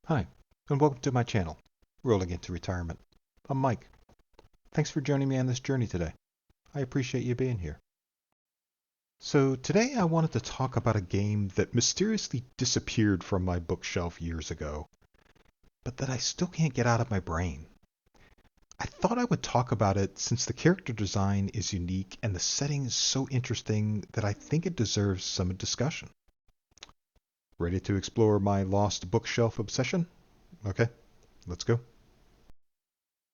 Hi, and welcome to my channel, Rolling into Retirement. I'm Mike. Thanks for joining me on this journey today. I appreciate you being here. So today I wanted to talk about a game that mysteriously disappeared from my bookshelf years ago, but that I still can't get out of my brain. I thought I would talk about it since the character design is unique and the setting is so interesting that I think it deserves some discussion. Ready to explore my lost bookshelf obsession? Okay, let's go.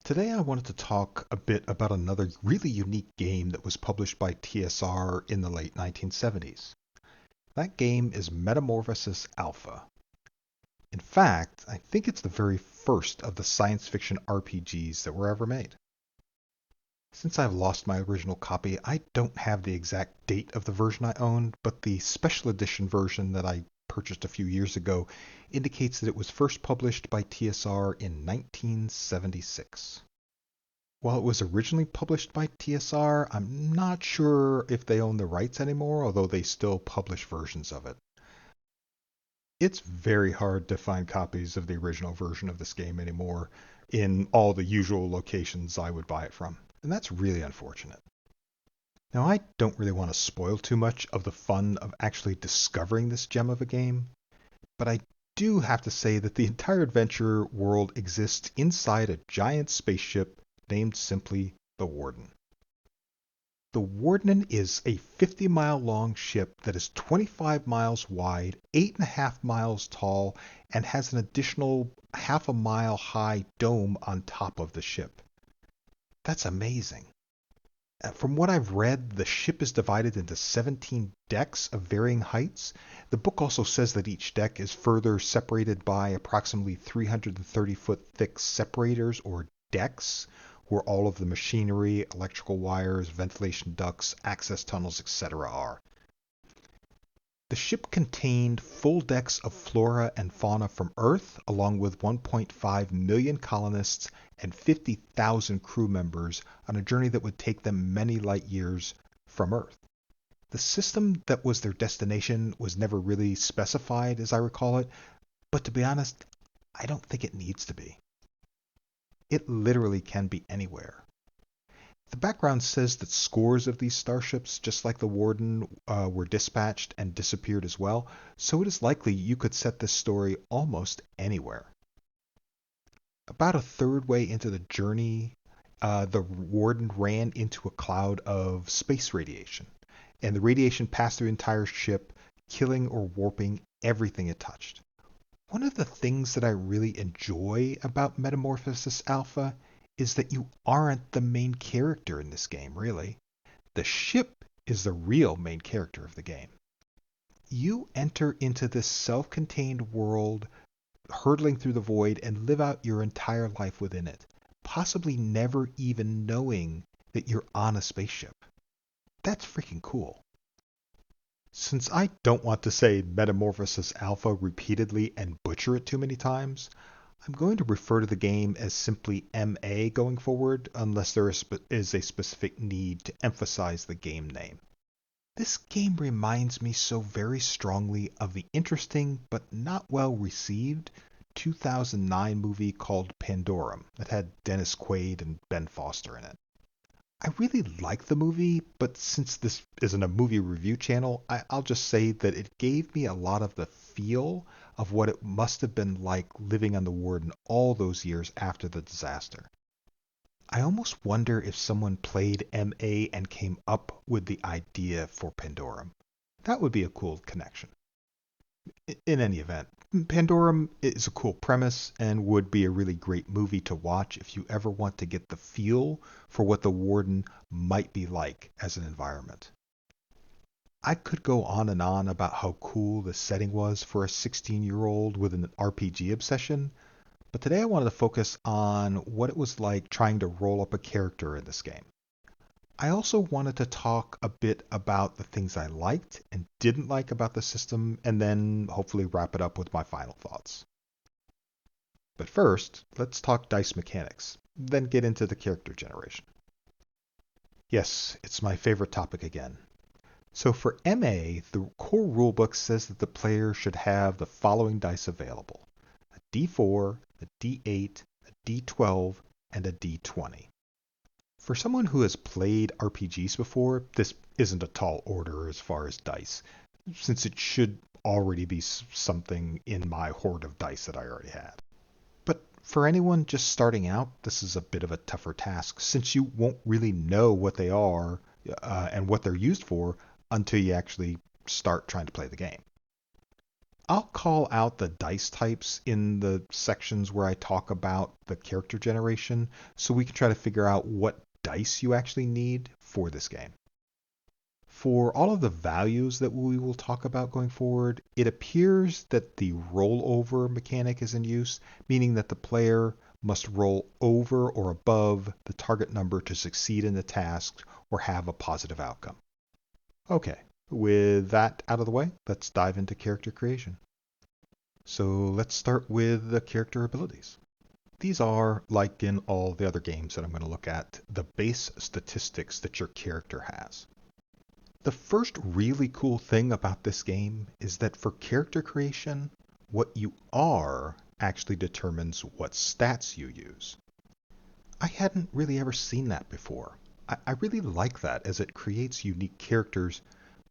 Today I wanted to talk a bit about another really unique game that was published by TSR in the late 1970s. That game is Metamorphosis Alpha. In fact, I think it's the very first of the science fiction RPGs that were ever made. Since I've lost my original copy, I don't have the exact date of the version I owned, but the special edition version that I purchased a few years ago indicates that it was first published by TSR in 1976. While it was originally published by TSR, I'm not sure if they own the rights anymore, although they still publish versions of it. It's very hard to find copies of the original version of this game anymore in all the usual locations I would buy it from, and that's really unfortunate. Now, I don't really want to spoil too much of the fun of actually discovering this gem of a game, but I do have to say that the entire adventure world exists inside a giant spaceship named simply the Warden. The Warden is a 50-mile long ship that is 25 miles wide, 8.5 miles tall, and has an additional half a mile high dome on top of the ship. That's amazing. From what I've read, the ship is divided into 17 decks of varying heights. The book also says that each deck is further separated by approximately 330-foot thick separators or decks, where all of the machinery, electrical wires, ventilation ducts, access tunnels, etc. are. The ship contained full decks of flora and fauna from Earth, along with 1.5 million colonists and 50,000 crew members on a journey that would take them many light years from Earth. The system that was their destination was never really specified, as I recall it, but to be honest, I don't think it needs to be. It literally can be anywhere. The background says that scores of these starships, just like the Warden, were dispatched and disappeared as well, so it is likely you could set this story almost anywhere. About a third way into the journey, the Warden ran into a cloud of space radiation, and the radiation passed through the entire ship, killing or warping everything it touched. One of the things that I really enjoy about Metamorphosis Alpha is that you aren't the main character in this game, really. The ship is the real main character of the game. You enter into this self-contained world, hurtling through the void, and live out your entire life within it, possibly never even knowing that you're on a spaceship. That's freaking cool. Since I don't want to say Metamorphosis Alpha repeatedly and butcher it too many times, I'm going to refer to the game as simply MA going forward, unless there is a specific need to emphasize the game name. This game reminds me so very strongly of the interesting but not well received 2009 movie called Pandorum that had Dennis Quaid and Ben Foster in it. I really like the movie, but since this isn't a movie review channel, I'll just say that it gave me a lot of the feel of what it must have been like living on the Warden all those years after the disaster. I almost wonder if someone played MA and came up with the idea for Pandorum. That would be a cool connection. In any event, Pandorum is a cool premise and would be a really great movie to watch if you ever want to get the feel for what the Warden might be like as an environment. I could go on and on about how cool the setting was for a 16-year-old with an RPG obsession, but today I wanted to focus on what it was like trying to roll up a character in this game. I also wanted to talk a bit about the things I liked and didn't like about the system, and then hopefully wrap it up with my final thoughts. But first, let's talk dice mechanics, then get into the character generation. Yes, it's my favorite topic again. So for MA, the core rulebook says that the player should have the following dice available: a D4, a D8, a D12, and a D20. For someone who has played RPGs before, this isn't a tall order as far as dice, since it should already be something in my hoard of dice that I already had. But for anyone just starting out, this is a bit of a tougher task, since you won't really know what they are and what they're used for until you actually start trying to play the game. I'll call out the dice types in the sections where I talk about the character generation, so we can try to figure out what dice you actually need for this game. For all of the values that we will talk about going forward, it appears that the rollover mechanic is in use, meaning that the player must roll over or above the target number to succeed in the task or have a positive outcome. Okay, with that out of the way, let's dive into character creation. So let's start with the character abilities. These are, like in all the other games that I'm going to look at, the base statistics that your character has. The first really cool thing about this game is that for character creation, what you are actually determines what stats you use. I hadn't really ever seen that before. I really like that as it creates unique characters,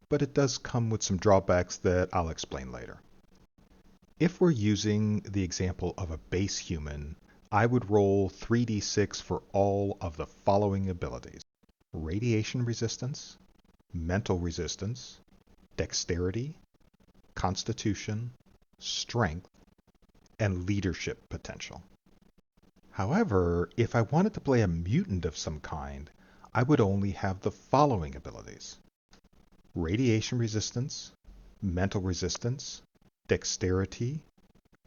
but it does come with some drawbacks that I'll explain later. If we're using the example of a base human, I would roll 3d6 for all of the following abilities: radiation resistance, mental resistance, dexterity, constitution, strength, and leadership potential. However, if I wanted to play a mutant of some kind, I would only have the following abilities: radiation resistance, mental resistance, dexterity,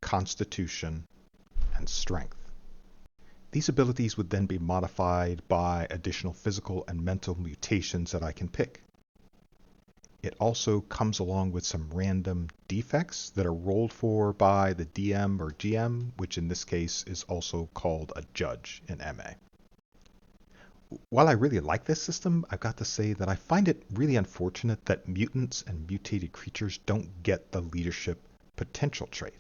constitution, and strength. These abilities would then be modified by additional physical and mental mutations that I can pick. It also comes along with some random defects that are rolled for by the DM or GM, which in this case is also called a judge in MA. While I really like this system, I've got to say that I find it really unfortunate that mutants and mutated creatures don't get the leadership potential trait.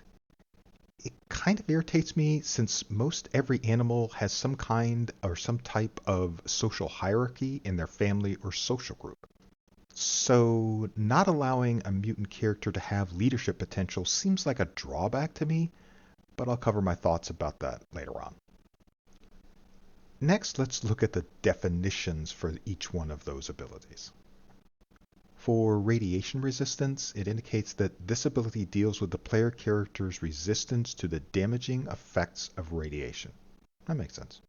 It kind of irritates me since most every animal has some kind or some type of social hierarchy in their family or social group. So not allowing a mutant character to have leadership potential seems like a drawback to me, but I'll cover my thoughts about that later on. Next, let's look at the definitions for each one of those abilities. For radiation resistance, it indicates that this ability deals with the player character's resistance to the damaging effects of radiation. That makes sense.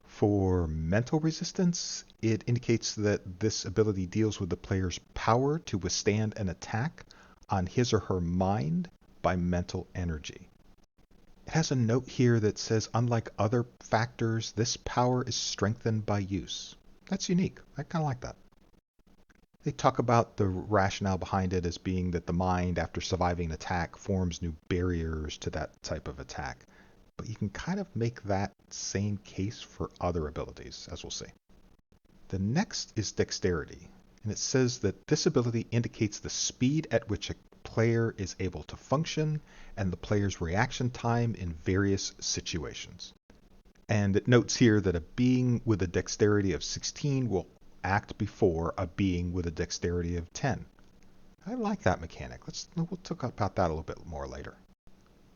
For mental resistance, it indicates that this ability deals with the player's power to withstand an attack on his or her mind by mental energy. It has a note here that says, unlike other factors, this power is strengthened by use. That's unique. I kind of like that. They talk about the rationale behind it as being that the mind, after surviving an attack, forms new barriers to that type of attack. But you can kind of make that same case for other abilities, as we'll see. The next is dexterity, and it says that this ability indicates the speed at which a player is able to function and the player's reaction time in various situations. And it notes here that a being with a dexterity of 16 will act before a being with a dexterity of 10. I like that mechanic. We'll talk about that a little bit more later.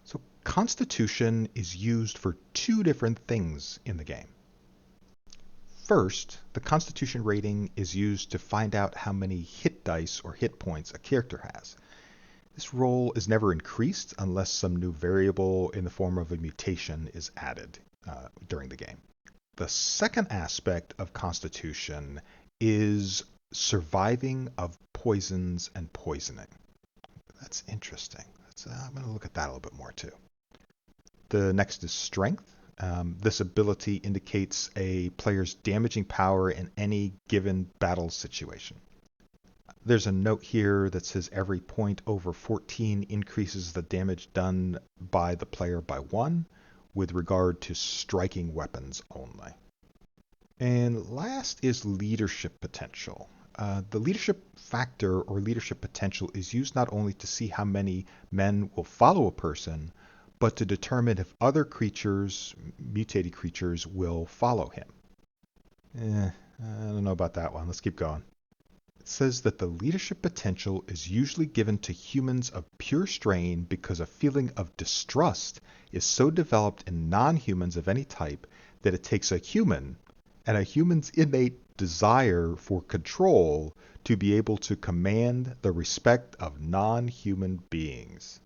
So constitution is used for two different things in the game. First, the constitution rating is used to find out how many hit dice or hit points a character has. This roll is never increased unless some new variable in the form of a mutation is added during the game. The second aspect of constitution is surviving of poisons and poisoning. That's interesting. I'm going to look at that a little bit more too. The next is strength. This ability indicates a player's damaging power in any given battle situation. There's a note here that says every point over 14 increases the damage done by the player by 1 with regard to striking weapons only. And last is leadership potential. The leadership factor or leadership potential is used not only to see how many men will follow a person, but to determine if other creatures, mutated creatures, will follow him. I don't know about that one. Let's keep going. It says that the leadership potential is usually given to humans of pure strain because a feeling of distrust is so developed in non-humans of any type that it takes a human and a human's innate desire for control to be able to command the respect of non-human beings.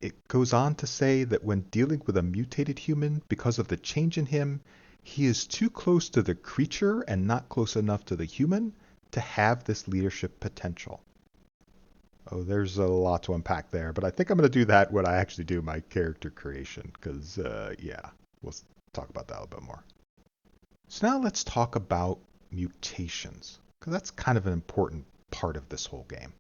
It goes on to say that when dealing with a mutated human, because of the change in him, he is too close to the creature and not close enough to the human to have this leadership potential. Oh, there's a lot to unpack there, but I think I'm going to do that when I actually do my character creation, because, we'll talk about that a little bit more. So now let's talk about mutations, because that's kind of an important part of this whole game.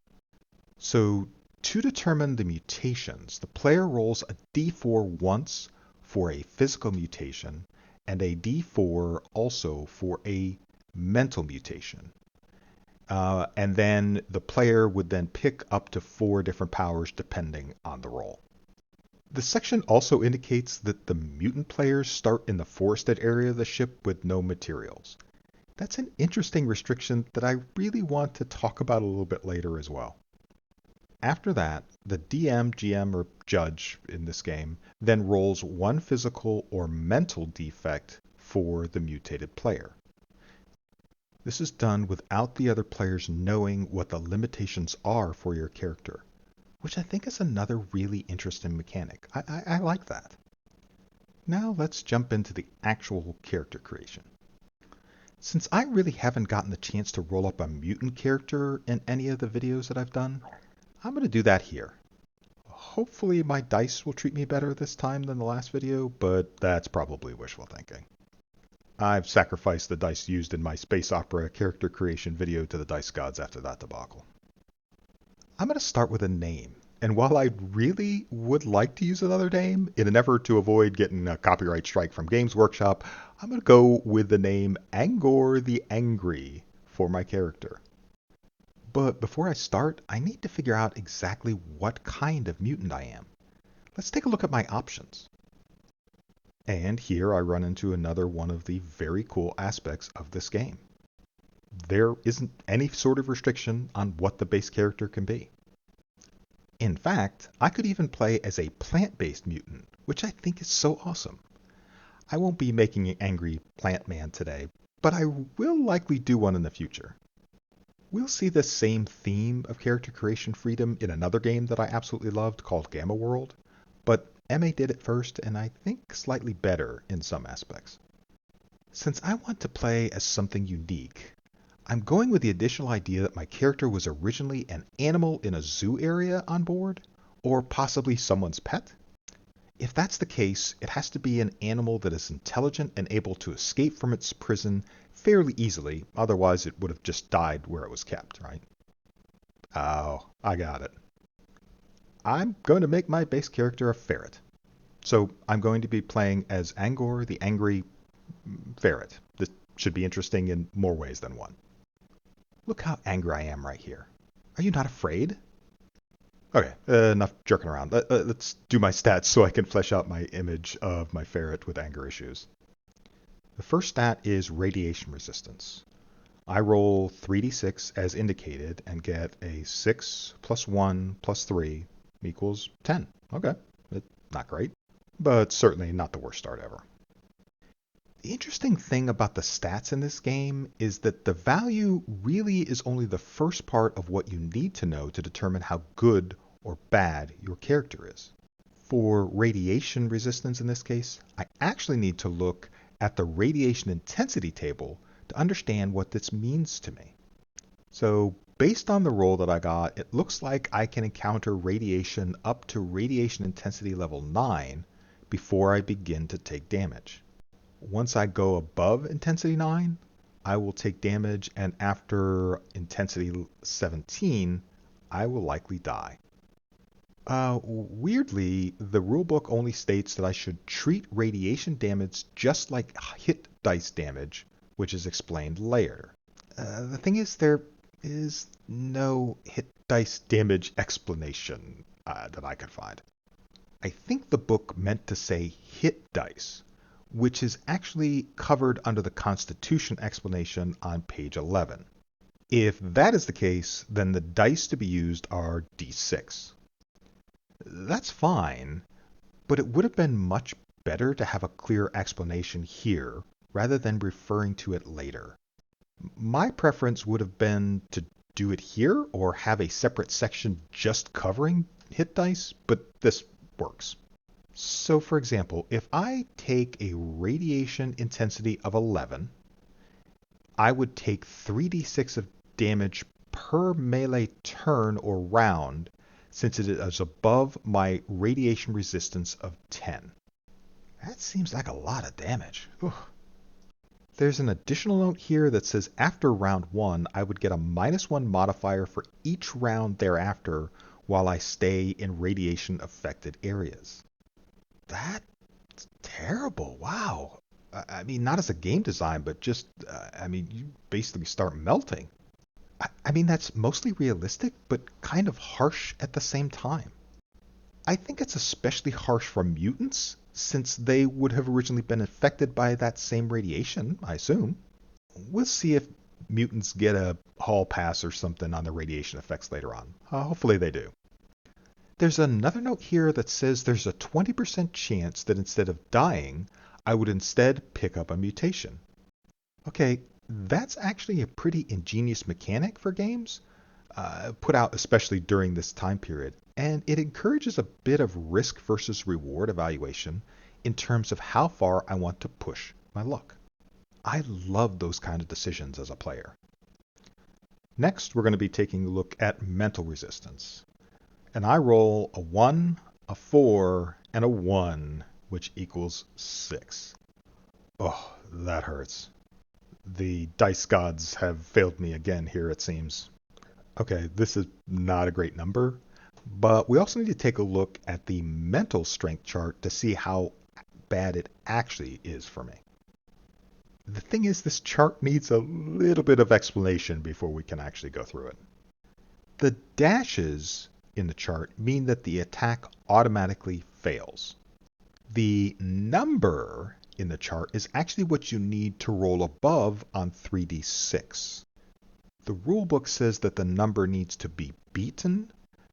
So to determine the mutations, the player rolls a d4 once for a physical mutation and a d4 also for a mental mutation. And then the player would then pick up to 4 different powers depending on the roll. The section also indicates that the mutant players start in the forested area of the ship with no materials. That's an interesting restriction that I really want to talk about a little bit later as well. After that, the DM, GM, or judge in this game then rolls 1 physical or mental defect for the mutated player. This is done without the other players knowing what the limitations are for your character, which I think is another really interesting mechanic. I like that. Now let's jump into the actual character creation. Since I really haven't gotten the chance to roll up a mutant character in any of the videos that I've done, I'm going to do that here. Hopefully my dice will treat me better this time than the last video, but that's probably wishful thinking. I've sacrificed the dice used in my space opera character creation video to the dice gods after that debacle. I'm going to start with a name, and while I really would like to use another name, in an effort to avoid getting a copyright strike from Games Workshop, I'm going to go with the name Angor the Angry for my character. But before I start, I need to figure out exactly what kind of mutant I am. Let's take a look at my options. And here I run into another one of the very cool aspects of this game. There isn't any sort of restriction on what the base character can be. In fact, I could even play as a plant-based mutant, which I think is so awesome. I won't be making an angry plant man today, but I will likely do one in the future. We'll see the same theme of character creation freedom in another game that I absolutely loved called Gamma World, but MA did it first and I think slightly better in some aspects. Since I want to play as something unique, I'm going with the additional idea that my character was originally an animal in a zoo area on board, or possibly someone's pet. If that's the case, it has to be an animal that is intelligent and able to escape from its prison fairly easily, otherwise it would have just died where it was kept, right? Oh, I got it. I'm going to make my base character a ferret. So I'm going to be playing as Angor, the angry ferret. This should be interesting in more ways than one. Look how angry I am right here. Are you not afraid? Okay, enough jerking around. Let's do my stats so I can flesh out my image of my ferret with anger issues. The first stat is radiation resistance. I roll 3d6 as indicated and get a 6 plus 1 plus 3 equals 10. Okay, not great, but certainly not the worst start ever. The interesting thing about the stats in this game is that the value really is only the first part of what you need to know to determine how good or bad your character is. For radiation resistance in this case, I actually need to look at the radiation intensity table to understand what this means to me. So based on the roll that I got, it looks like I can encounter radiation up to radiation intensity level 9 before I begin to take damage. Once I go above intensity 9, I will take damage, and after intensity 17, I will likely die. Weirdly, the rulebook only states that I should treat radiation damage just like hit dice damage, which is explained later. The thing is, there is no hit dice damage explanation that I could find. I think the book meant to say hit dice, which is actually covered under the Constitution explanation on page 11. If that is the case, then the dice to be used are d6. That's fine, but it would have been much better to have a clear explanation here rather than referring to it later. My preference would have been to do it here or have a separate section just covering hit dice, but this works. So for example, if I take a radiation intensity of 11, I would take 3d6 of damage per melee turn or round, since it is above my radiation resistance of 10. That seems like a lot of damage. Ugh. There's an additional note here that says after round 1, I would get a -1 modifier for each round thereafter while I stay in radiation affected areas. That's terrible. Wow. I mean, not as a game design, but just, you basically start melting. I mean, that's mostly realistic, but kind of harsh at the same time. I think it's especially harsh for mutants, since they would have originally been affected by that same radiation, I assume. We'll see if mutants get a hall pass or something on the radiation effects later on. Hopefully they do. There's another note here that says there's a 20% chance that instead of dying, I would instead pick up a mutation. Okay, that's actually a pretty ingenious mechanic for games, put out especially during this time period, and it encourages a bit of risk versus reward evaluation in terms of how far I want to push my luck. I love those kind of decisions as a player. Next, we're going to be taking a look at mental resistance. And I roll a 1, a 4, and a 1, which equals 6. Oh, that hurts. The dice gods have failed me again here, it seems. Okay, this is not a great number, but we also need to take a look at the mental strength chart to see how bad it actually is for me. The thing is, this chart needs a little bit of explanation before we can actually go through it. The dashes in the chart mean that the attack automatically fails. The number in the chart is actually what you need to roll above on 3d6. The rulebook says that the number needs to be beaten,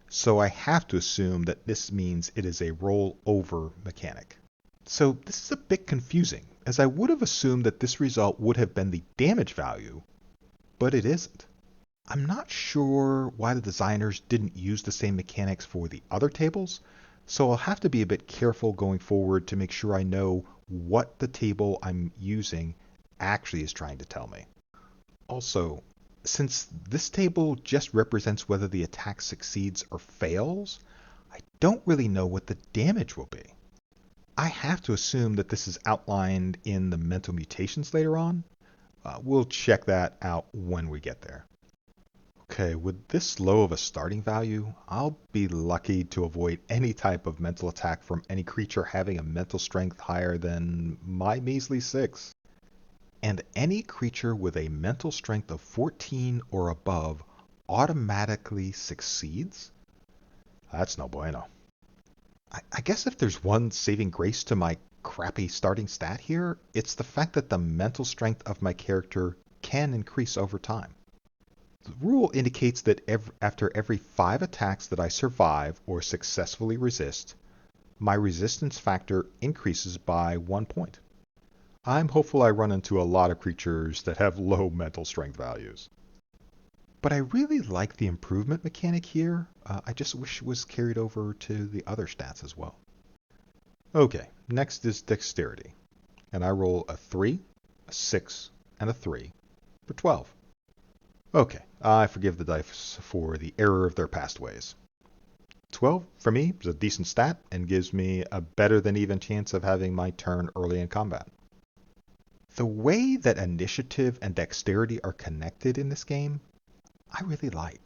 so I have to assume that this means it is a roll over mechanic. So this is a bit confusing, as I would have assumed that this result would have been the damage value, but it isn't. I'm not sure why the designers didn't use the same mechanics for the other tables, so I'll have to be a bit careful going forward to make sure I know what the table I'm using actually is trying to tell me. Also, since this table just represents whether the attack succeeds or fails, I don't really know what the damage will be. I have to assume that this is outlined in the mental mutations later on. We'll check that out when we get there. Okay, with this low of a starting value, I'll be lucky to avoid any type of mental attack from any creature having a mental strength higher than my measly 6. And any creature with a mental strength of 14 or above automatically succeeds? That's no bueno. I guess if there's one saving grace to my crappy starting stat here, it's the fact that the mental strength of my character can increase over time. The rule indicates that after every 5 attacks that I survive or successfully resist, my resistance factor increases by 1 point. I'm hopeful I run into a lot of creatures that have low mental strength values. But I really like the improvement mechanic here. I just wish it was carried over to the other stats as well. Okay, next is dexterity. And I roll a 3, a 6, and a 3 for 12. Okay, I forgive the dice for the error of their past ways. 12, for me, is a decent stat and gives me a better than even chance of having my turn early in combat. The way that initiative and dexterity are connected in this game, I really like.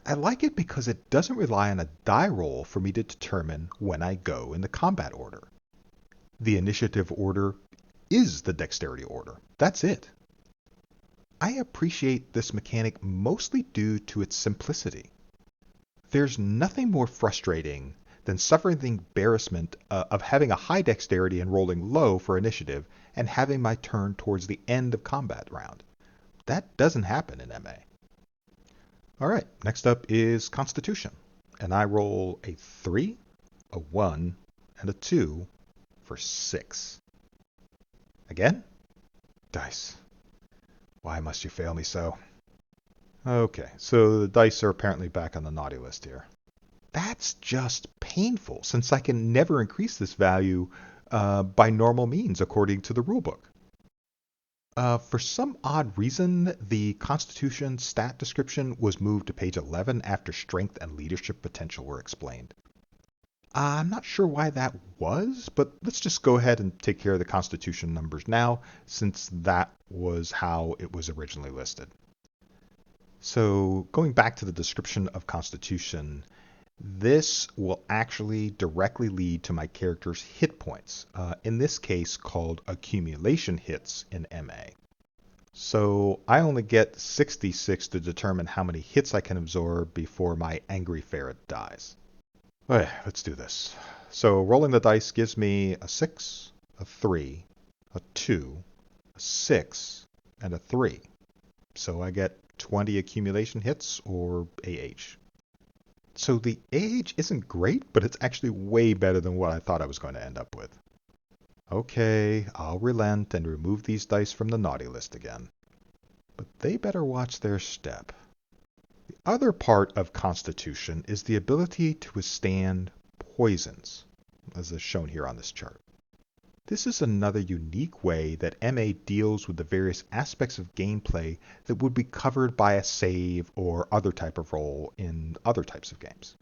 I like it because it doesn't rely on a die roll for me to determine when I go in the combat order. The initiative order is the dexterity order. That's it. I appreciate this mechanic mostly due to its simplicity. There's nothing more frustrating than suffering the embarrassment of having a high dexterity and rolling low for initiative and having my turn towards the end of combat round. That doesn't happen in MA. Alright, next up is Constitution, and I roll a 3, a 1, and a 2 for 6. Again? Dice. Why must you fail me so? Okay, so the dice are apparently back on the naughty list here. That's just painful, since I can never increase this value by normal means according to the rulebook. For some odd reason, the Constitution stat description was moved to page 11 after strength and leadership potential were explained. I'm not sure why that was, but let's just go ahead and take care of the Constitution numbers now, since that was how it was originally listed. So going back to the description of Constitution, this will actually directly lead to my character's hit points, in this case called accumulation hits in MA. So I only get 66 to determine how many hits I can absorb before my angry ferret dies. Okay, let's do this. So rolling the dice gives me a 6, a 3, a 2, a 6, and a 3. So I get 20 accumulation hits, or AH. So the AH isn't great, but it's actually way better than what I thought I was going to end up with. Okay, I'll relent and remove these dice from the naughty list again. But they better watch their step. The other part of Constitution is the ability to withstand poisons, as is shown here on this chart. This is another unique way that MA deals with the various aspects of gameplay that would be covered by a save or other type of roll in other types of games.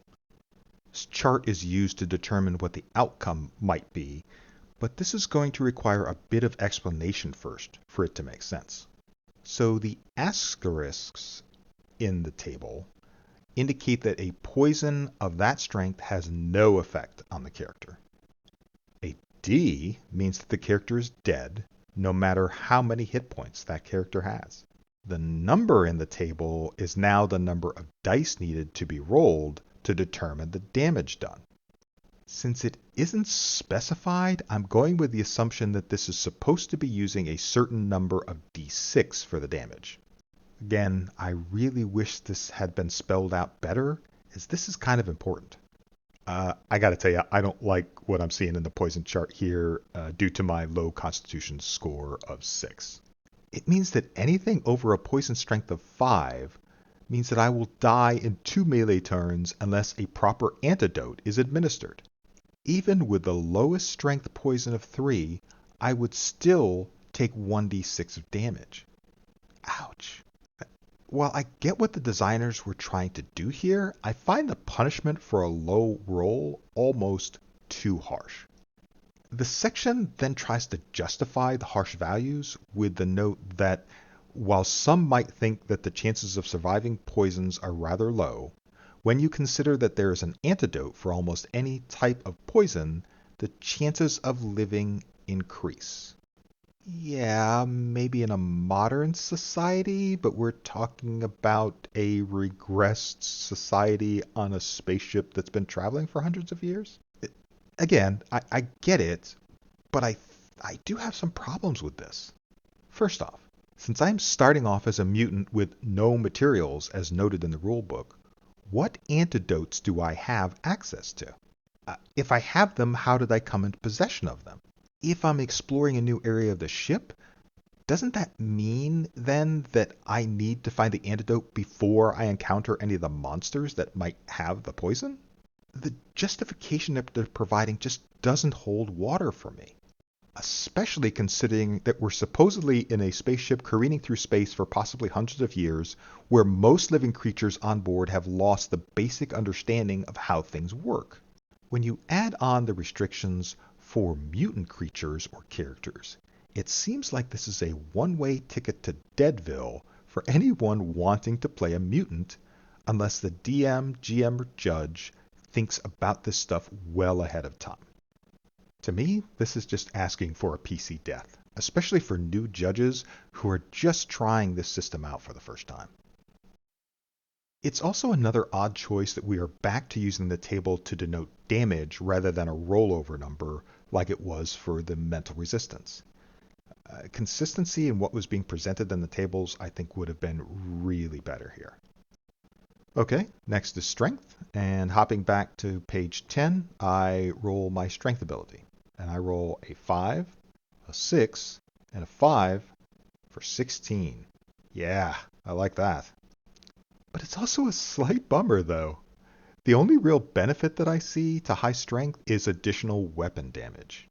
This chart is used to determine what the outcome might be, but this is going to require a bit of explanation first for it to make sense. So the asterisks in the table indicate that a poison of that strength has no effect on the character. A D means that the character is dead, no matter how many hit points that character has. The number in the table is now the number of dice needed to be rolled to determine the damage done. Since it isn't specified, I'm going with the assumption that this is supposed to be using a certain number of D6 for the damage. Again, I really wish this had been spelled out better, as this is kind of important. I gotta tell you, I don't like what I'm seeing in the poison chart here due to my low Constitution score of 6. It means that anything over a poison strength of 5 means that I will die in 2 melee turns unless a proper antidote is administered. Even with the lowest strength poison of 3, I would still take 1d6 of damage. Ouch. While I get what the designers were trying to do here, I find the punishment for a low roll almost too harsh. The section then tries to justify the harsh values with the note that while some might think that the chances of surviving poisons are rather low, when you consider that there is an antidote for almost any type of poison, the chances of living increase. Yeah, maybe in a modern society, but we're talking about a regressed society on a spaceship that's been traveling for hundreds of years. Again, I get it, but I do have some problems with this. First off, since I'm starting off as a mutant with no materials as noted in the rulebook, what antidotes do I have access to? If I have them, how did I come into possession of them? If I'm exploring a new area of the ship, doesn't that mean then that I need to find the antidote before I encounter any of the monsters that might have the poison? The justification that they're providing just doesn't hold water for me, especially considering that we're supposedly in a spaceship careening through space for possibly hundreds of years, where most living creatures on board have lost the basic understanding of how things work. When you add on the restrictions for mutant creatures or characters, it seems like this is a one-way ticket to Deadville for anyone wanting to play a mutant, unless the DM, GM, or judge thinks about this stuff well ahead of time. To me, this is just asking for a PC death, especially for new judges who are just trying this system out for the first time. It's also another odd choice that we are back to using the table to denote damage rather than a rollover number like it was for the mental resistance. Consistency in what was being presented in the tables I think would have been really better here. Okay, next is strength, and hopping back to page 10, I roll my strength ability. And I roll a 5, a 6, and a 5 for 16. Yeah, I like that. But it's also a slight bummer though. The only real benefit that I see to high strength is additional weapon damage.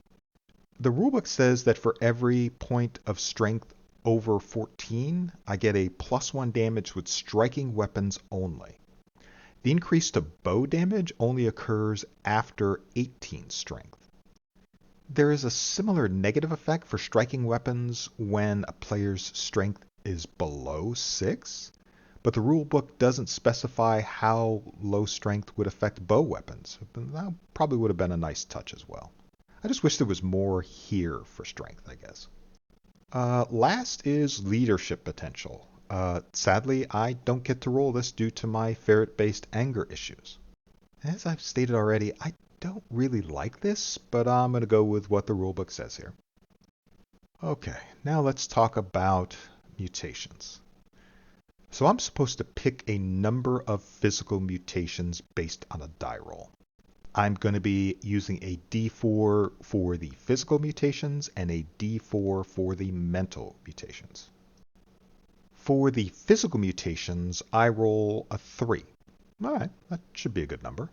The rulebook says that for every point of strength over 14, I get a +1 damage with striking weapons only. The increase to bow damage only occurs after 18 strength. There is a similar negative effect for striking weapons when a player's strength is below 6, but the rulebook doesn't specify how low strength would affect bow weapons. That probably would have been a nice touch as well. I just wish there was more here for strength, I guess. Last is leadership potential. Sadly, I don't get to roll this due to my ferret-based Angor issues. As I've stated already, I don't really like this, but I'm going to go with what the rulebook says here. Okay, now let's talk about mutations. So I'm supposed to pick a number of physical mutations based on a die roll. I'm going to be using a D4 for the physical mutations and a D4 for the mental mutations. For the physical mutations, I roll a 3. All right, that should be a good number.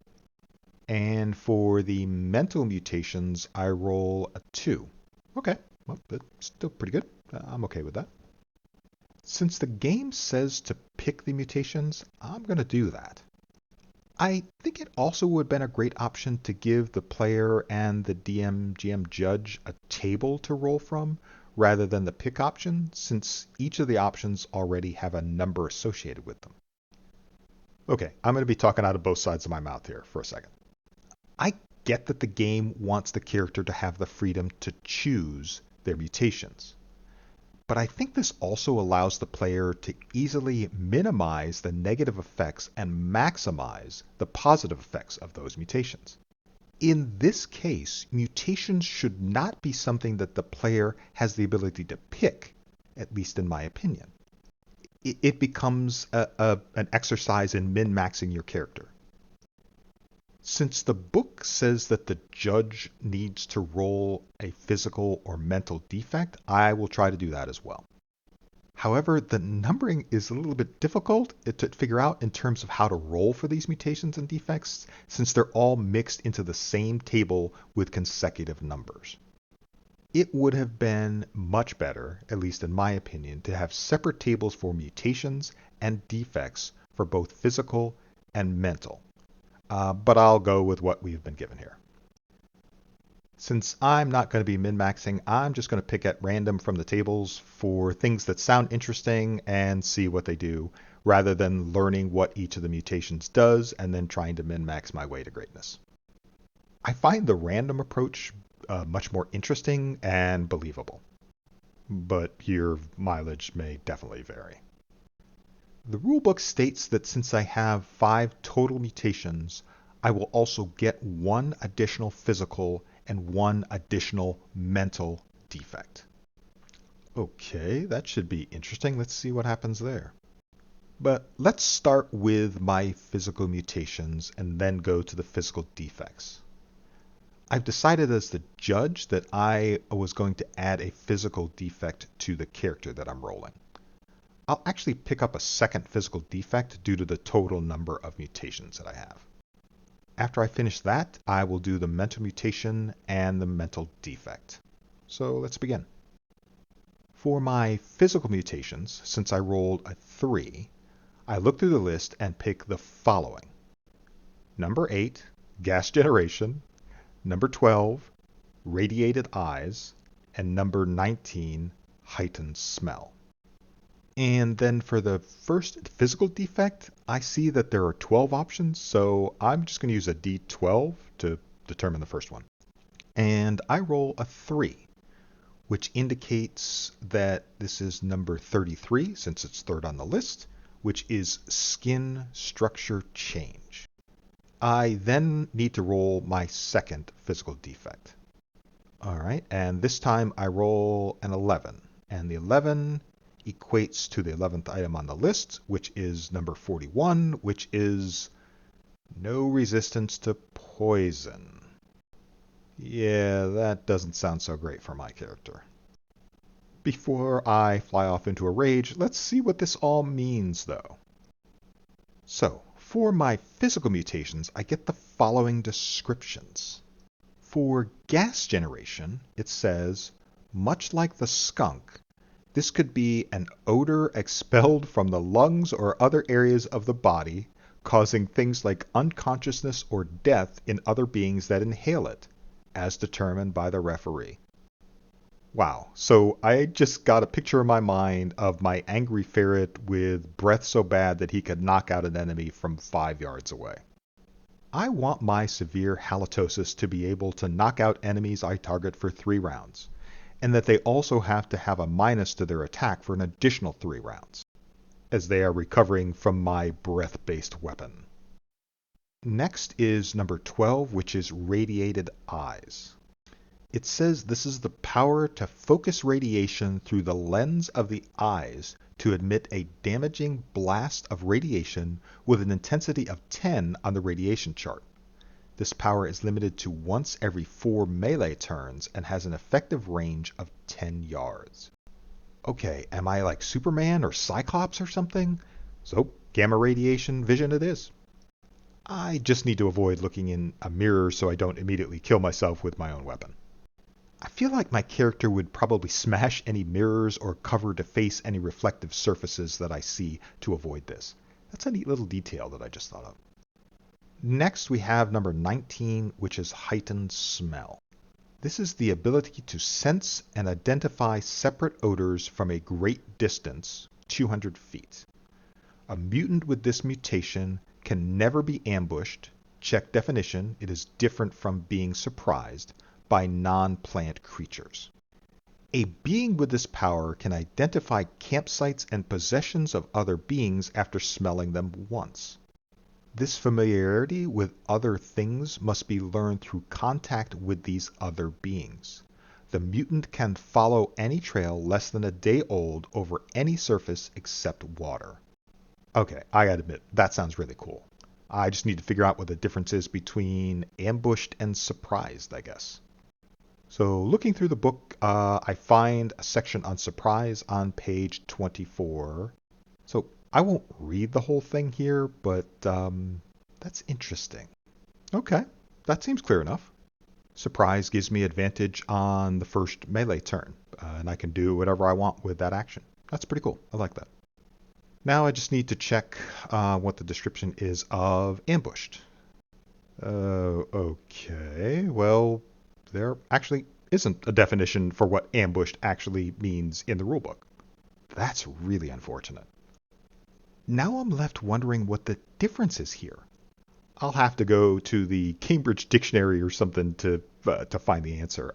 And for the mental mutations, I roll a 2. Okay, well, that's still pretty good. I'm okay with that. Since the game says to pick the mutations, I'm going to do that. I think it also would have been a great option to give the player and the DM/GM judge a table to roll from rather than the pick option, since each of the options already have a number associated with them. Okay, I'm going to be talking out of both sides of my mouth here for a second. I get that the game wants the character to have the freedom to choose their mutations, but I think this also allows the player to easily minimize the negative effects and maximize the positive effects of those mutations. In this case, mutations should not be something that the player has the ability to pick, at least in my opinion. It becomes an exercise in min-maxing your character. Since the book says that the judge needs to roll a physical or mental defect, I will try to do that as well. However, the numbering is a little bit difficult to figure out in terms of how to roll for these mutations and defects, since they're all mixed into the same table with consecutive numbers. It would have been much better, at least in my opinion, to have separate tables for mutations and defects for both physical and mental. But I'll go with what we've been given here. Since I'm not going to be min-maxing, I'm just going to pick at random from the tables for things that sound interesting and see what they do, rather than learning what each of the mutations does and then trying to min-max my way to greatness. I find the random approach much more interesting and believable, but your mileage may definitely vary. The rulebook states that since I have 5 total mutations, I will also get 1 additional physical and 1 additional mental defect. Okay, that should be interesting. Let's see what happens there. But let's start with my physical mutations and then go to the physical defects. I've decided as the judge that I was going to add a physical defect to the character that I'm rolling. I'll actually pick up a second physical defect due to the total number of mutations that I have. After I finish that, I will do the mental mutation and the mental defect. So let's begin. For my physical mutations, since I rolled a 3, I look through the list and pick the following. Number 8, gas generation. Number 12, radiated eyes. And number 19, heightened smell. And then for the first physical defect, I see that there are 12 options, so I'm just going to use a D12 to determine the first one. And I roll a 3, which indicates that this is number 33, since it's third on the list, which is skin structure change. I then need to roll my second physical defect. Alright, and this time I roll an 11, and the 11 equates to the 11th item on the list, which is number 41, which is no resistance to poison. Yeah, that doesn't sound so great for my character. Before I fly off into a rage, let's see what this all means, though. So, for my physical mutations, I get the following descriptions. For gas generation, it says, much like the skunk, this could be an odor expelled from the lungs or other areas of the body, causing things like unconsciousness or death in other beings that inhale it, as determined by the referee. Wow, so I just got a picture in my mind of my angry ferret with breath so bad that he could knock out an enemy from 5 yards away. I want my severe halitosis to be able to knock out enemies I target for 3 rounds, and that they also have to have a minus to their attack for an additional 3 rounds, as they are recovering from my breath-based weapon. Next is number 12, which is radiated eyes. It says this is the power to focus radiation through the lens of the eyes to emit a damaging blast of radiation with an intensity of 10 on the radiation chart. This power is limited to once every 4 melee turns and has an effective range of 10 yards. Okay, am I like Superman or Cyclops or something? So, gamma radiation vision it is. I just need to avoid looking in a mirror so I don't immediately kill myself with my own weapon. I feel like my character would probably smash any mirrors or cover to face any reflective surfaces that I see to avoid this. That's a neat little detail that I just thought of. Next we have number 19, which is heightened smell. This is the ability to sense and identify separate odors from a great distance, 200 feet. A mutant with this mutation can never be ambushed, check definition, it is different from being surprised, by non-plant creatures. A being with this power can identify campsites and possessions of other beings after smelling them once. This familiarity with other things must be learned through contact with these other beings. The mutant can follow any trail less than a day old over any surface except water. Okay, I gotta admit, that sounds really cool. I just need to figure out what the difference is between ambushed and surprised, I guess. So looking through the book, I find a section on surprise on page 24. So I won't read the whole thing here, but that's interesting. Okay, that seems clear enough. Surprise gives me advantage on the first melee turn, and I can do whatever I want with that action. That's pretty cool. I like that. Now I just need to check what the description is of ambushed. Okay, well, there actually isn't a definition for what ambushed actually means in the rulebook. That's really unfortunate. Now I'm left wondering what the difference is here. I'll have to go to the Cambridge Dictionary or something to find the answer.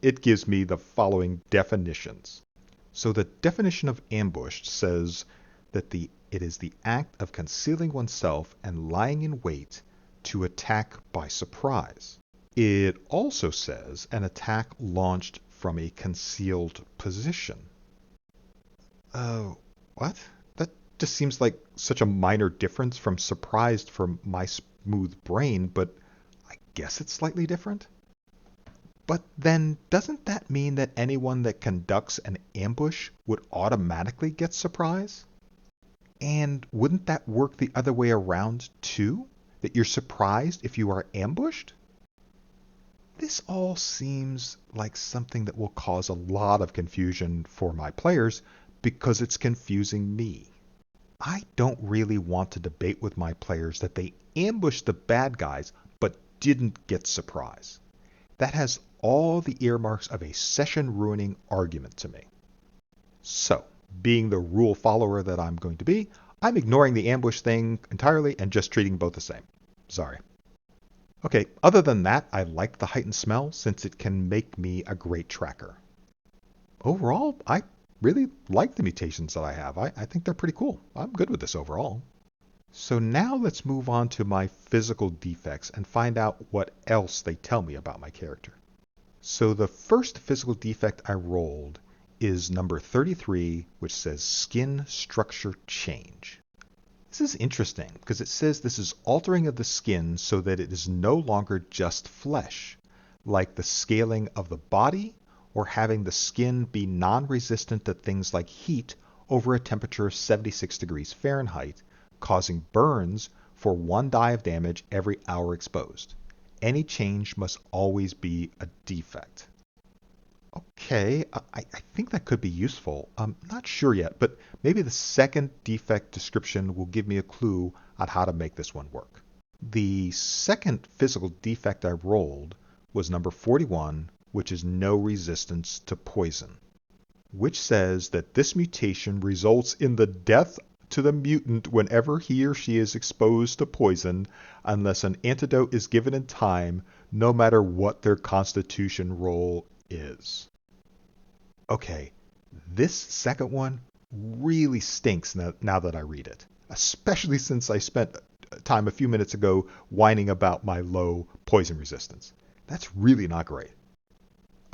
It gives me the following definitions. So the definition of ambushed says that it is the act of concealing oneself and lying in wait to attack by surprise. It also says an attack launched from a concealed position. What? That just seems like such a minor difference from surprised for my smooth brain, but I guess it's slightly different. But then doesn't that mean that anyone that conducts an ambush would automatically get surprise? And wouldn't that work the other way around too? That you're surprised if you are ambushed? This all seems like something that will cause a lot of confusion for my players because it's confusing me. I don't really want to debate with my players that they ambushed the bad guys but didn't get surprise. That has all the earmarks of a session-ruining argument to me. So, being the rule follower that I'm going to be, I'm ignoring the ambush thing entirely and just treating both the same. Sorry. Okay, other than that, I like the heightened smell since it can make me a great tracker. Overall, I really like the mutations that I have. I think they're pretty cool. I'm good with this overall. So now let's move on to my physical defects and find out what else they tell me about my character. So the first physical defect I rolled is number 33, which says skin structure change. This is interesting because it says this is altering of the skin so that it is no longer just flesh, like the scaling of the body or having the skin be non-resistant to things like heat over a temperature of 76 degrees Fahrenheit, causing burns for 1 die of damage every hour exposed. Any change must always be a defect. Okay, I think that could be useful. I'm not sure yet, but maybe the second defect description will give me a clue on how to make this one work. The second physical defect I rolled was number 41, which is no resistance to poison, which says that this mutation results in the death to the mutant whenever he or she is exposed to poison, unless an antidote is given in time, no matter what their constitution roll is. Okay, this second one really stinks now that I read it, especially since I spent time a few minutes ago whining about my low poison resistance. That's really not great.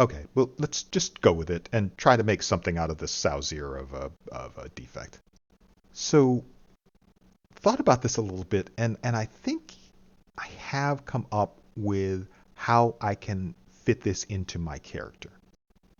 Okay, well, let's just go with it and try to make something out of this Sauzier of a defect. So, thought about this a little bit, and I think I have come up with how I can fit this into my character.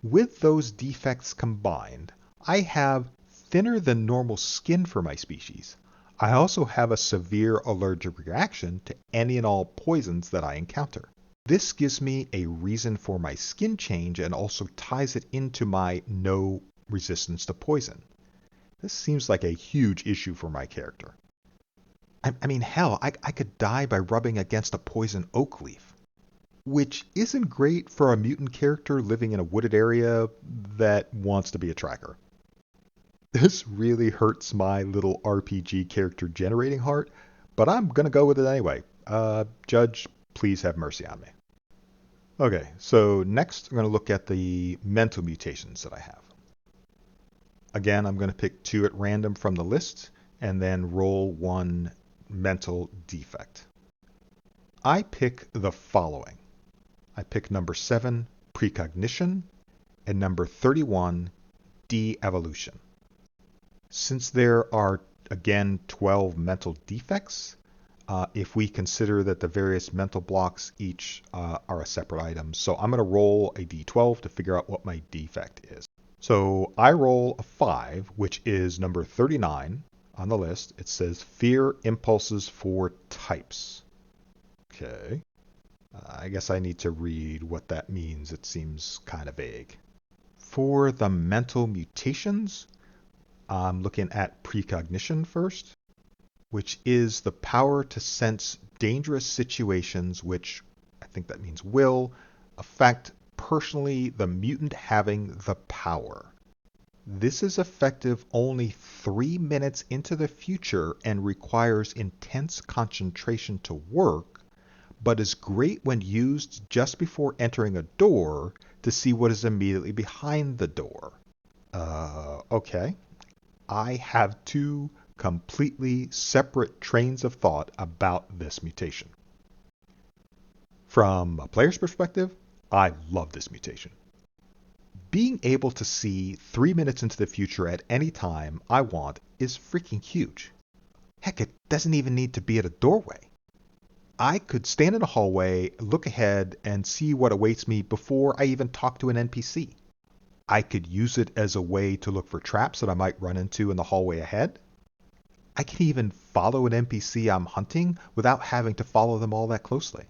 With those defects combined, I have thinner than normal skin for my species. I also have a severe allergic reaction to any and all poisons that I encounter. This gives me a reason for my skin change and also ties it into my no resistance to poison. This seems like a huge issue for my character. I mean, hell, I could die by rubbing against a poison oak leaf, which isn't great for a mutant character living in a wooded area that wants to be a tracker. This really hurts my little RPG character generating heart, but I'm going to go with it anyway. Judge, please have mercy on me. Okay, so next I'm going to look at the mental mutations that I have. Again, I'm going to pick 2 at random from the list and then roll 1 mental defect. I pick the following. I pick number 7, precognition, and number 31, de-evolution. Since there are, again, 12 mental defects, if we consider that the various mental blocks each are a separate item, so I'm going to roll a d12 to figure out what my defect is. So I roll a 5, which is number 39 on the list. It says fear impulses for types. Okay. I guess I need to read what that means. It seems kind of vague. For the mental mutations, I'm looking at precognition first, which is the power to sense dangerous situations, which I think that means will affect personally the mutant having the power. This is effective only 3 minutes into the future and requires intense concentration to work, but is great when used just before entering a door to see what is immediately behind the door. Okay. I have 2 completely separate trains of thought about this mutation. From a player's perspective, I love this mutation. Being able to see 3 minutes into the future at any time I want is freaking huge. Heck, it doesn't even need to be at a doorway. I could stand in a hallway, look ahead, and see what awaits me before I even talk to an NPC. I could use it as a way to look for traps that I might run into in the hallway ahead. I can even follow an NPC I'm hunting without having to follow them all that closely.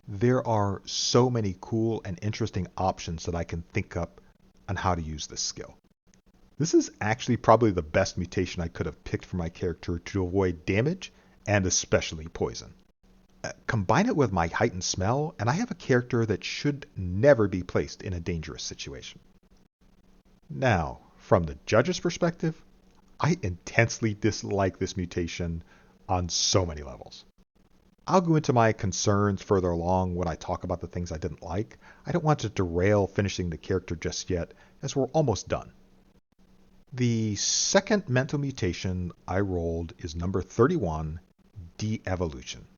There are so many cool and interesting options that I can think up on how to use this skill. This is actually probably the best mutation I could have picked for my character to avoid damage and especially poison. Combine it with my heightened smell, and I have a character that should never be placed in a dangerous situation. Now, from the judge's perspective, I intensely dislike this mutation on so many levels. I'll go into my concerns further along when I talk about the things I didn't like. I don't want to derail finishing the character just yet, as we're almost done. The second mental mutation I rolled is number 31, de-evolution.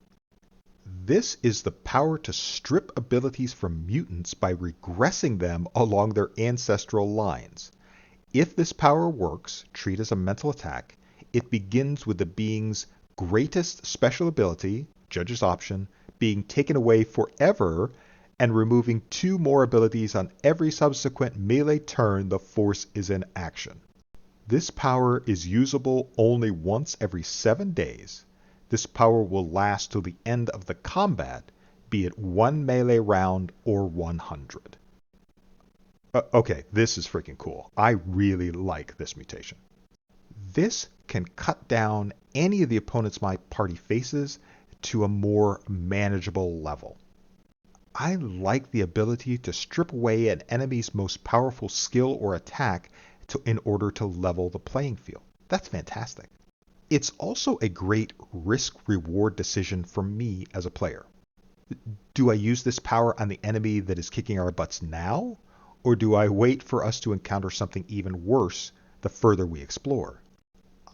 This is the power to strip abilities from mutants by regressing them along their ancestral lines. If this power works, treat as a mental attack, it begins with the being's greatest special ability, judge's option, being taken away forever and removing 2 more abilities on every subsequent melee turn the force is in action. This power is usable only once every 7 days. This power will last till the end of the combat, be it 1 melee round or 100. Okay, this is freaking cool. I really like this mutation. This can cut down any of the opponents my party faces to a more manageable level. I like the ability to strip away an enemy's most powerful skill or attack in order to level the playing field. That's fantastic. It's also a great risk-reward decision for me as a player. Do I use this power on the enemy that is kicking our butts now? Or do I wait for us to encounter something even worse the further we explore?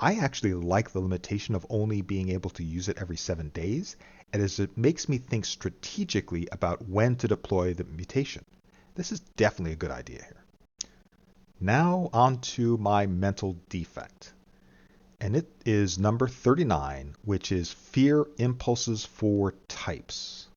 I actually like the limitation of only being able to use it every 7 days, as it makes me think strategically about when to deploy the mutation. This is definitely a good idea here. Now on to my mental defect. And it is number 39, which is fear impulses for types.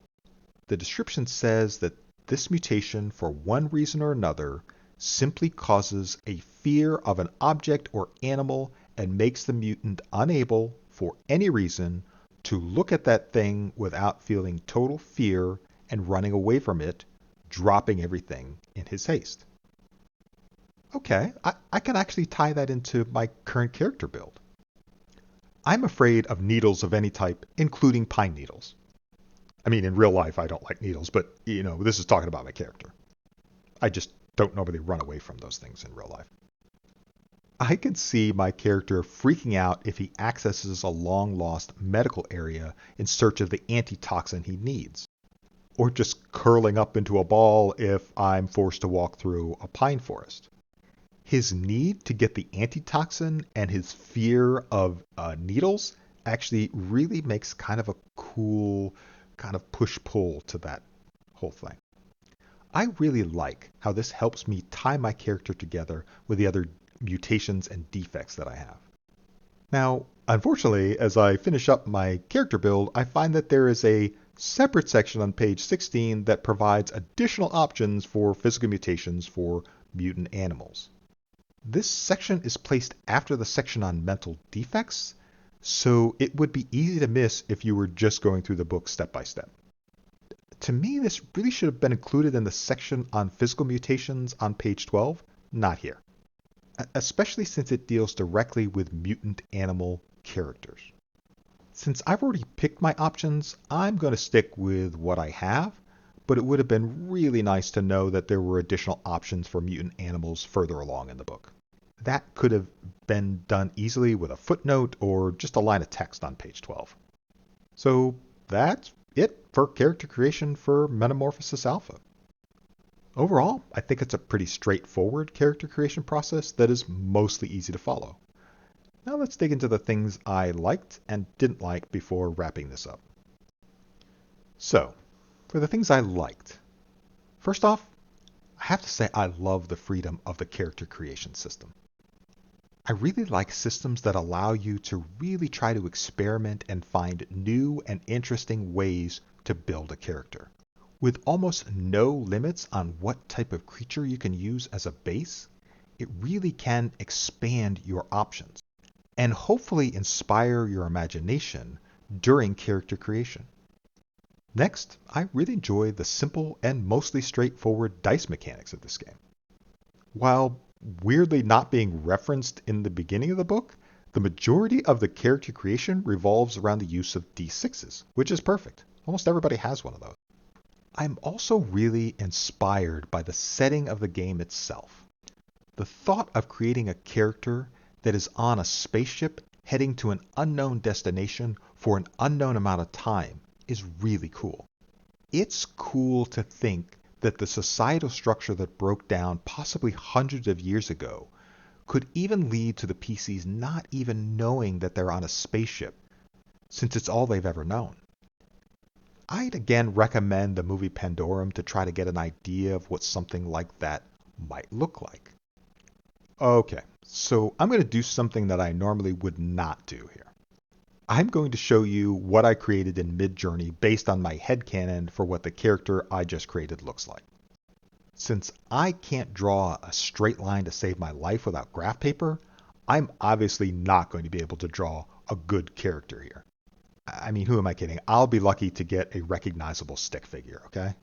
The description says that this mutation, for one reason or another, simply causes a fear of an object or animal and makes the mutant unable, for any reason, to look at that thing without feeling total fear and running away from it, dropping everything in his haste. Okay, I can actually tie that into my current character build. I'm afraid of needles of any type, including pine needles. I mean, in real life, I don't like needles, but, this is talking about my character. I just don't normally run away from those things in real life. I can see my character freaking out if he accesses a long-lost medical area in search of the antitoxin he needs, or just curling up into a ball if I'm forced to walk through a pine forest. His need to get the antitoxin and his fear of needles actually really makes kind of a cool kind of push-pull to that whole thing. I really like how this helps me tie my character together with the other mutations and defects that I have. Now, unfortunately, as I finish up my character build, I find that there is a separate section on page 16 that provides additional options for physical mutations for mutant animals. This section is placed after the section on mental defects, so it would be easy to miss if you were just going through the book step by step. To me, this really should have been included in the section on physical mutations on page 12, not here, especially since it deals directly with mutant animal characters. Since I've already picked my options, I'm going to stick with what I have, but it would have been really nice to know that there were additional options for mutant animals further along in the book. That could have been done easily with a footnote or just a line of text on page 12. So that's it for character creation for Metamorphosis Alpha. Overall, I think it's a pretty straightforward character creation process that is mostly easy to follow. Now let's dig into the things I liked and didn't like before wrapping this up. So, for the things I liked, first off, I have to say I love the freedom of the character creation system. I really like systems that allow you to really try to experiment and find new and interesting ways to build a character. With almost no limits on what type of creature you can use as a base, it really can expand your options and hopefully inspire your imagination during character creation. Next, I really enjoy the simple and mostly straightforward dice mechanics of this game. While weirdly not being referenced in the beginning of the book, the majority of the character creation revolves around the use of D6s, which is perfect. Almost everybody has one of those. I'm also really inspired by the setting of the game itself. The thought of creating a character that is on a spaceship heading to an unknown destination for an unknown amount of time is really cool. It's cool to think that the societal structure that broke down possibly hundreds of years ago could even lead to the PCs not even knowing that they're on a spaceship, since it's all they've ever known. I'd again recommend the movie Pandorum to try to get an idea of what something like that might look like. Okay, so I'm going to do something that I normally would not do here. I'm going to show you what I created in MidJourney based on my headcanon for what the character I just created looks like. Since I can't draw a straight line to save my life without graph paper, I'm obviously not going to be able to draw a good character here. I mean, who am I kidding? I'll be lucky to get a recognizable stick figure, okay?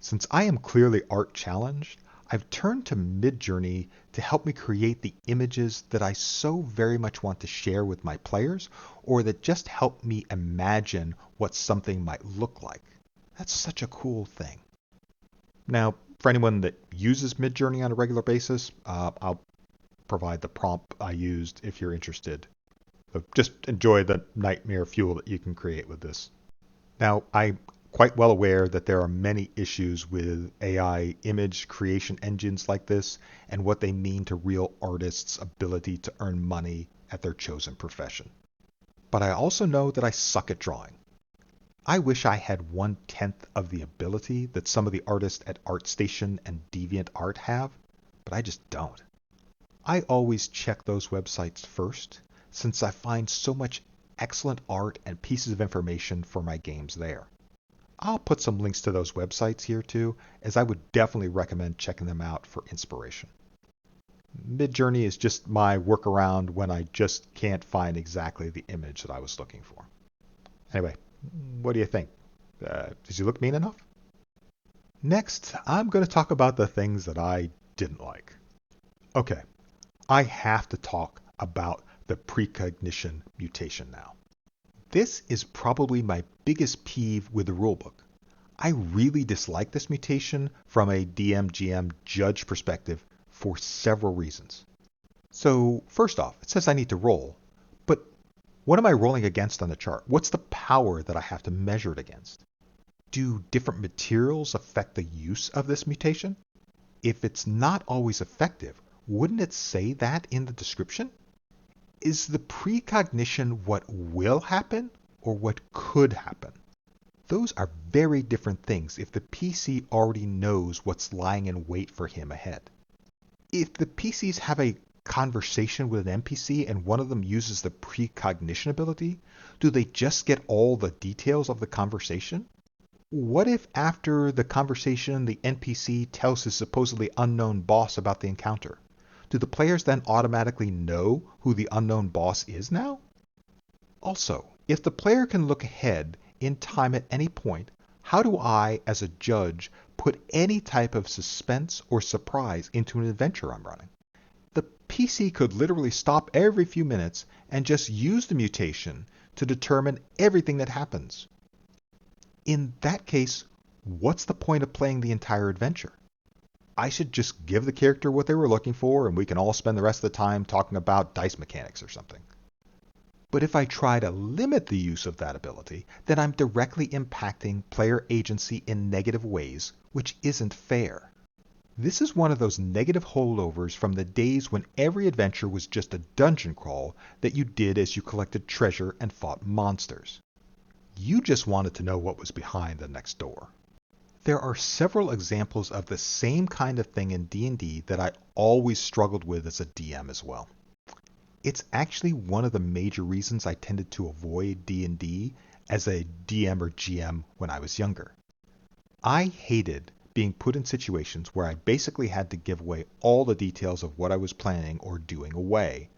Since I am clearly art challenged, I've turned to MidJourney to help me create the images that I so very much want to share with my players, or that just help me imagine what something might look like. That's such a cool thing. Now, for anyone that uses MidJourney on a regular basis, I'll provide the prompt I used if you're interested. So just enjoy the nightmare fuel that you can create with this. Now, I'm quite well aware that there are many issues with AI image creation engines like this and what they mean to real artists' ability to earn money at their chosen profession. But I also know that I suck at drawing. I wish I had 1/10 of the ability that some of the artists at ArtStation and DeviantArt have, but I just don't. I always check those websites first, since I find so much excellent art and pieces of information for my games there. I'll put some links to those websites here too, as I would definitely recommend checking them out for inspiration. MidJourney is just my workaround when I just can't find exactly the image that I was looking for. Anyway, what do you think? Does he look mean enough? Next, I'm going to talk about the things that I didn't like. Okay, I have to talk about the precognition mutation now. This is probably my biggest peeve with the rulebook. I really dislike this mutation from a DM/GM judge perspective for several reasons. So first off, it says I need to roll, but what am I rolling against on the chart? What's the power that I have to measure it against? Do different materials affect the use of this mutation? If it's not always effective, wouldn't it say that in the description? Is the precognition what will happen or what could happen? Those are very different things if the PC already knows what's lying in wait for him ahead. If the PCs have a conversation with an NPC and one of them uses the precognition ability, do they just get all the details of the conversation? What if after the conversation the NPC tells his supposedly unknown boss about the encounter? Do the players then automatically know who the unknown boss is now? Also, if the player can look ahead in time at any point, how do I, as a judge, put any type of suspense or surprise into an adventure I'm running? The PC could literally stop every few minutes and just use the mutation to determine everything that happens. In that case, what's the point of playing the entire adventure? I should just give the character what they were looking for and we can all spend the rest of the time talking about dice mechanics or something. But if I try to limit the use of that ability, then I'm directly impacting player agency in negative ways, which isn't fair. This is one of those negative holdovers from the days when every adventure was just a dungeon crawl that you did as you collected treasure and fought monsters. You just wanted to know what was behind the next door. There are several examples of the same kind of thing in D&D that I always struggled with as a DM as well. It's actually one of the major reasons I tended to avoid D&D as a DM or GM when I was younger. I hated being put in situations where I basically had to give away all the details of what I was planning or doing away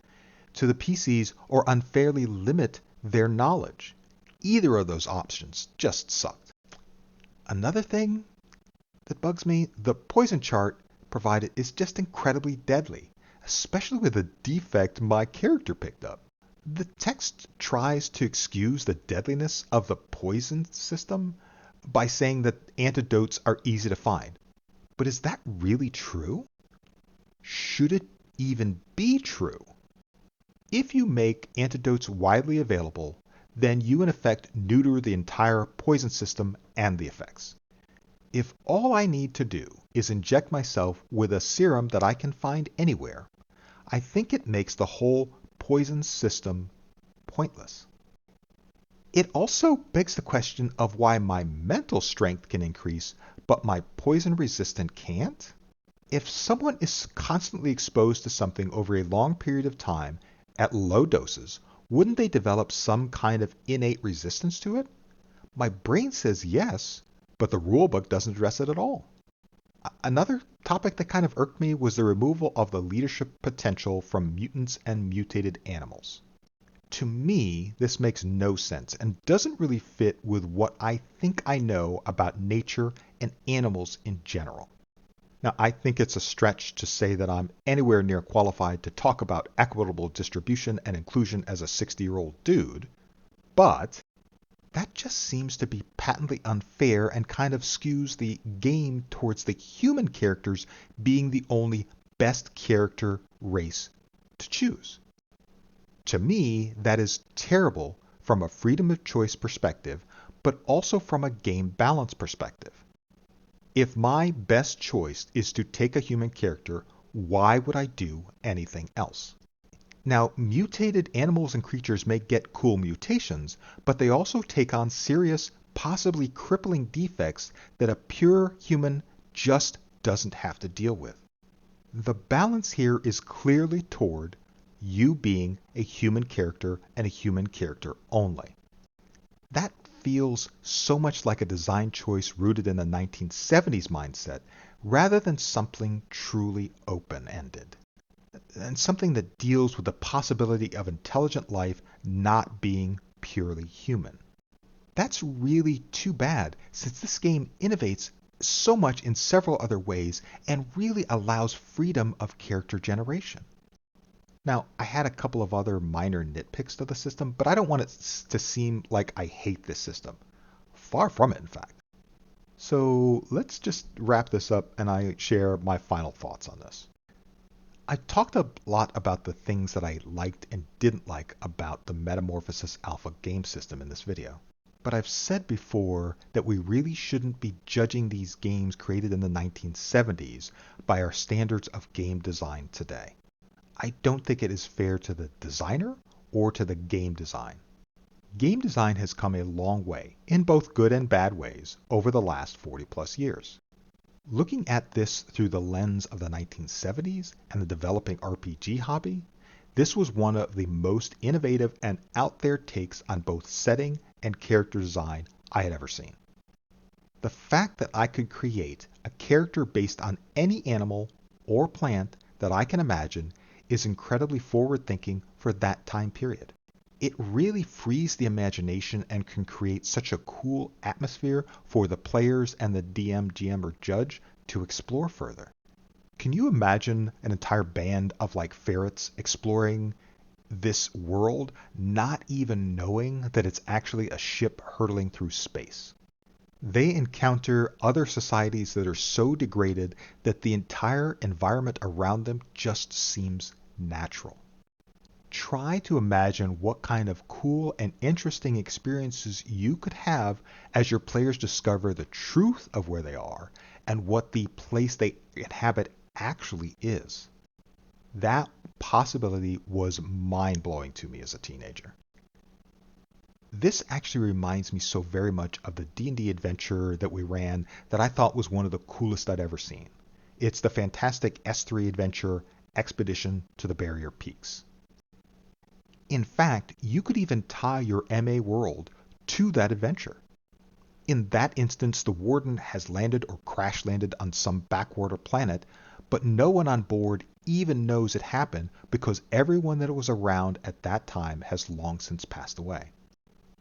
to the PCs or unfairly limit their knowledge. Either of those options just sucked. Another thing that bugs me, the poison chart provided is just incredibly deadly, especially with the defect my character picked up. The text tries to excuse the deadliness of the poison system by saying that antidotes are easy to find. But is that really true? Should it even be true? If you make antidotes widely available, then you in effect neuter the entire poison system and the effects. If all I need to do is inject myself with a serum that I can find anywhere, I think it makes the whole poison system pointless. It also begs the question of why my mental strength can increase, but my poison resistant can't? If someone is constantly exposed to something over a long period of time at low doses, wouldn't they develop some kind of innate resistance to it? My brain says yes, but the rulebook doesn't address it at all. Another topic that kind of irked me was the removal of the leadership potential from mutants and mutated animals. To me, this makes no sense and doesn't really fit with what I think I know about nature and animals in general. Now, I think it's a stretch to say that I'm anywhere near qualified to talk about equitable distribution and inclusion as a 60-year-old dude, but that just seems to be patently unfair and kind of skews the game towards the human characters being the only best character race to choose. To me, that is terrible from a freedom of choice perspective, but also from a game balance perspective. If my best choice is to take a human character, why would I do anything else? Now, mutated animals and creatures may get cool mutations, but they also take on serious, possibly crippling defects that a pure human just doesn't have to deal with. The balance here is clearly toward you being a human character and a human character only. That feels so much like a design choice rooted in the 1970s mindset rather than something truly open-ended. And something that deals with the possibility of intelligent life not being purely human. That's really too bad, since this game innovates so much in several other ways and really allows freedom of character generation. Now, I had a couple of other minor nitpicks to the system, but I don't want it to seem like I hate this system. Far from it, in fact. So let's just wrap this up and I share my final thoughts on this. I talked a lot about the things that I liked and didn't like about the Metamorphosis Alpha game system in this video. But I've said before that we really shouldn't be judging these games created in the 1970s by our standards of game design today. I don't think it is fair to the designer or to the game design. Game design has come a long way, in both good and bad ways, over the last 40 plus years. Looking at this through the lens of the 1970s and the developing RPG hobby, this was one of the most innovative and out there takes on both setting and character design I had ever seen. The fact that I could create a character based on any animal or plant that I can imagine is incredibly forward-thinking for that time period. It really frees the imagination and can create such a cool atmosphere for the players and the DM, GM, or judge to explore further. Can you imagine an entire band of like ferrets exploring this world, not even knowing that it's actually a ship hurtling through space? They encounter other societies that are so degraded that the entire environment around them just seems natural. Try to imagine what kind of cool and interesting experiences you could have as your players discover the truth of where they are and what the place they inhabit actually is. That possibility was mind-blowing to me as a teenager. This actually reminds me so very much of the D&D adventure that we ran that I thought was one of the coolest I'd ever seen. It's the fantastic S3 adventure, Expedition to the Barrier Peaks. In fact, you could even tie your MA world to that adventure. In that instance, the Warden has landed or crash landed on some backwater planet, but no one on board even knows it happened because everyone that was around at that time has long since passed away.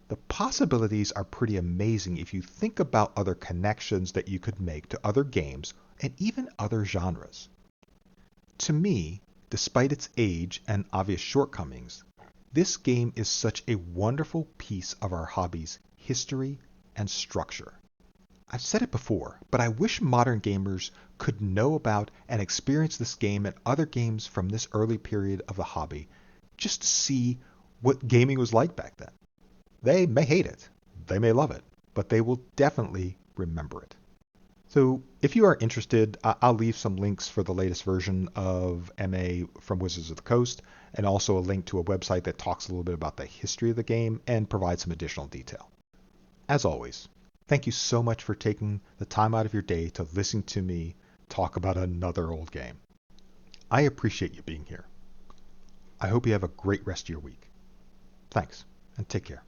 The possibilities are pretty amazing if you think about other connections that you could make to other games and even other genres. To me, despite its age and obvious shortcomings, this game is such a wonderful piece of our hobby's history and structure. I've said it before, but I wish modern gamers could know about and experience this game and other games from this early period of the hobby, just to see what gaming was like back then. They may hate it, they may love it, but they will definitely remember it. So if you are interested, I'll leave some links for the latest version of MA from Wizards of the Coast, and also a link to a website that talks a little bit about the history of the game and provides some additional detail. As always, thank you so much for taking the time out of your day to listen to me talk about another old game. I appreciate you being here. I hope you have a great rest of your week. Thanks, and take care.